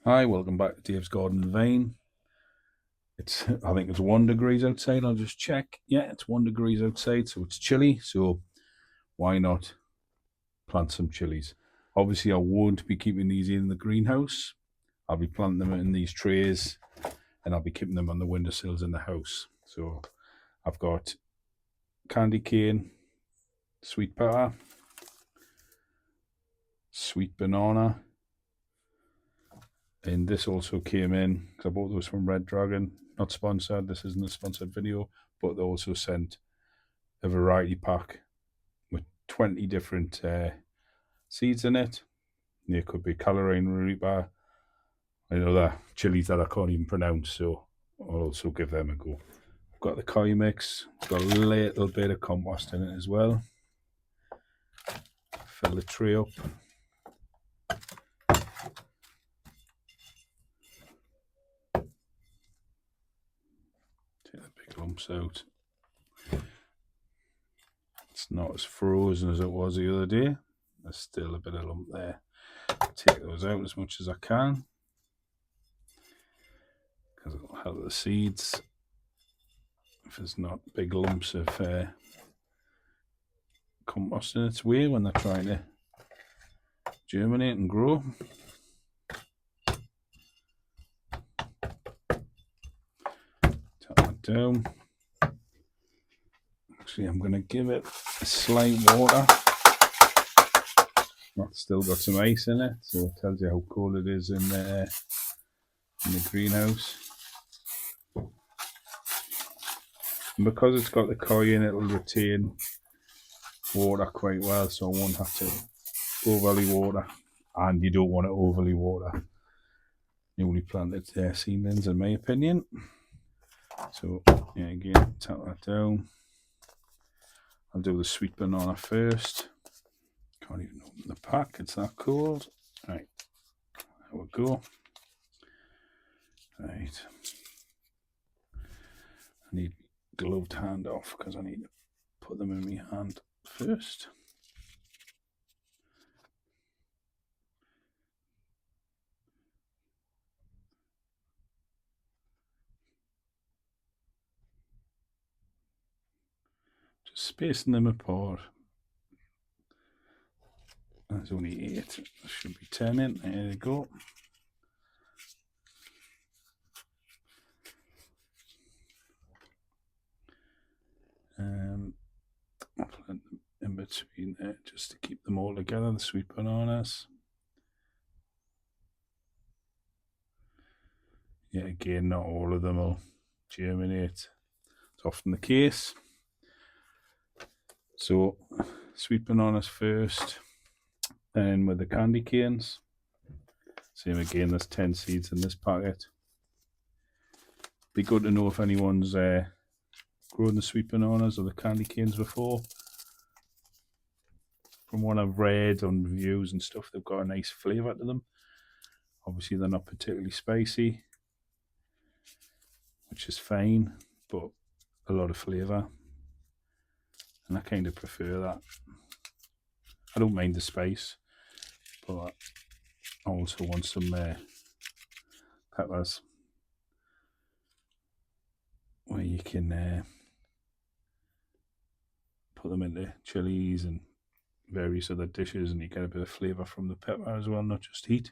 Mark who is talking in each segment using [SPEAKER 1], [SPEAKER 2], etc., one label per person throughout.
[SPEAKER 1] Hi, welcome back to Dave's Garden and Vane. I think it's 1 degree outside. I'll just check. Yeah, it's 1 degree outside, so it's chilly. So why not plant some chilies? Obviously, I won't be keeping these in the greenhouse. I'll be planting them in these trays, and I'll be keeping them on the windowsills in the house. So I've got candy cane, sweet pepper, sweet banana, and this also came in because I bought those from Red Dragon. Not sponsored. This isn't a sponsored video, but they also sent a variety pack with 20 different seeds in it. There could be Colorine Reaper. I know that chilies that I can't even pronounce, so I'll also give them a go. I've got the coir mix. It's got a little bit of compost in it as well. Fill the tray up. Take the big lumps out. It's not as frozen as it was the other day. There's still a bit of lump there. Take those out as much as I can because it'll help the seeds if there's not big lumps of compost in its way when they're trying to germinate and grow. Tap that down. Actually, I'm going to give it a slight water. That's still got some ice in it, so it tells you how cold it is in the greenhouse. And because it's got the coir in, it'll retain water quite well, so I won't have to overly water. And you don't want to overly water newly planted seedlings, in my opinion. So, yeah, again, tap that down. I'll do the sweet banana first. Can't even open the pack, it's that cold. Right, there we go. Right. I need gloved hand off because I need to put them in my hand first. Just spacing them apart. There's only 8. There should be 10 in. There you go. I'll plant them in between there just to keep them all together, the sweet bananas. Yeah, again, not all of them will germinate. It's often the case. So, sweet bananas first, and with the candy canes. Same again, there's 10 seeds in this packet. Be good to know if anyone's grown the sweet bananas or the candy canes before. From what I've read on reviews and stuff, they've got a nice flavour to them. Obviously, they're not particularly spicy, which is fine, but a lot of flavour. And I kind of prefer that. I don't mind the spice, but I also want some peppers where you can put them into chilies and various other dishes, and you get a bit of flavour from the pepper as well, not just heat.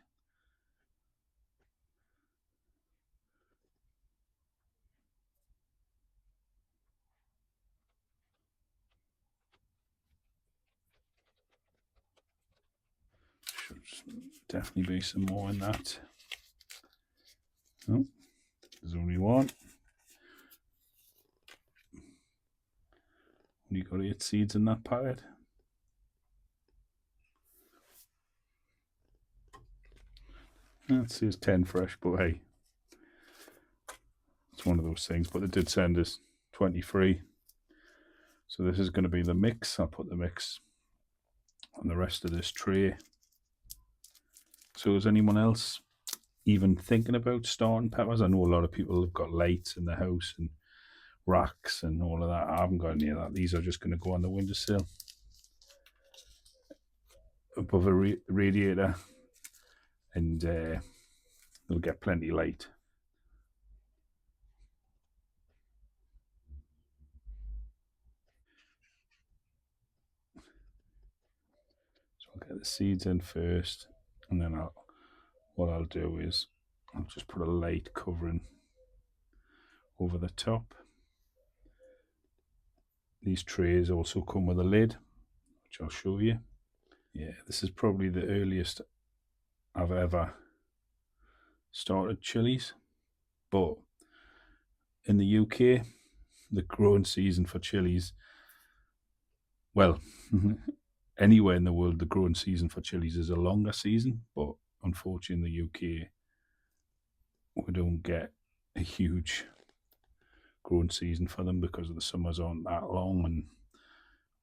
[SPEAKER 1] Should definitely be some more in that. Oh, there's only one. You got 8 seeds in that packet. It says 10 fresh, but hey, it's one of those things. But they did send us 23. So this is going to be the mix. I'll put the mix on the rest of this tray. So is anyone else even thinking about starting peppers? I know a lot of people have got lights in the house and racks and all of that. I haven't got any of that. These are just going to go on the windowsill above a radiator, and they'll get plenty light. So I'll get the seeds in first, and then what I'll do is I'll just put a light covering over the top. These trays also come with a lid, which I'll show you. Yeah, this is probably the earliest I've ever started chilies, but in the UK, the growing season for chilies, well, anywhere in the world, the growing season for chilies is a longer season, but unfortunately in the UK, we don't get a huge growing season for them because the summers aren't that long and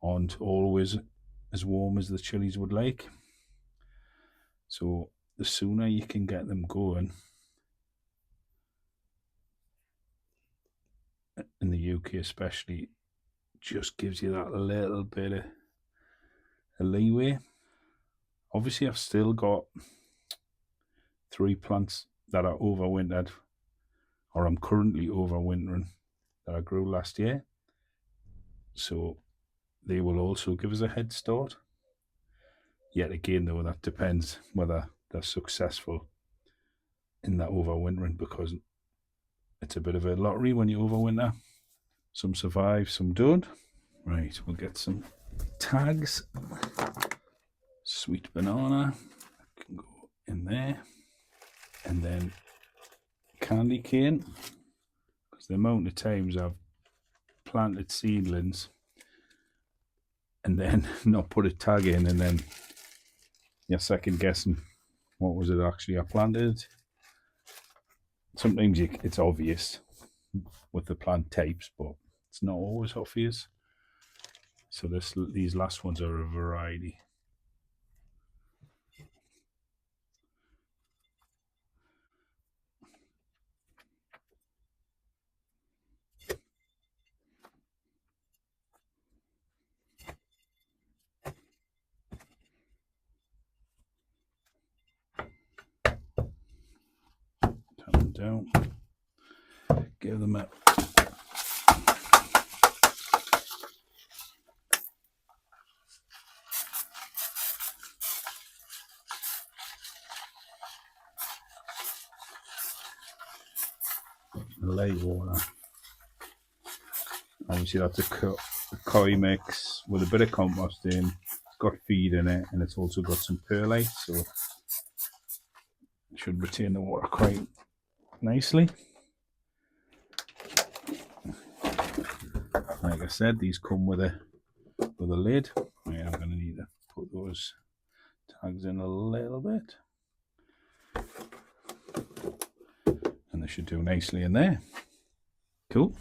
[SPEAKER 1] aren't always as warm as the chilies would like. So the sooner you can get them going, in the UK especially, just gives you that little bit of a leeway. Obviously I've still got 3 plants that are overwintered, or I'm currently overwintering, that I grew last year, so they will also give us a head start. Yet again though, that depends whether they're successful in that overwintering, because it's a bit of a lottery when you overwinter. Some survive, some don't. Right, we'll get some tags. Sweet banana can go in there, and then candy cane, because the amount of times I've planted seedlings and then not put a tag in, and then you're second guessing what was it actually I planted. Sometimes it's obvious with the plant types, but it's not always obvious. So these last ones are a variety. Tap them down, give them a light water. Obviously that's a coir mix with a bit of compost in. It's got feed in it, and it's also got some perlite, so it should retain the water quite nicely. Like I said, these come with a lid. Right, I'm going to need to put those tags in a little bit, and they should do nicely in there. Cool.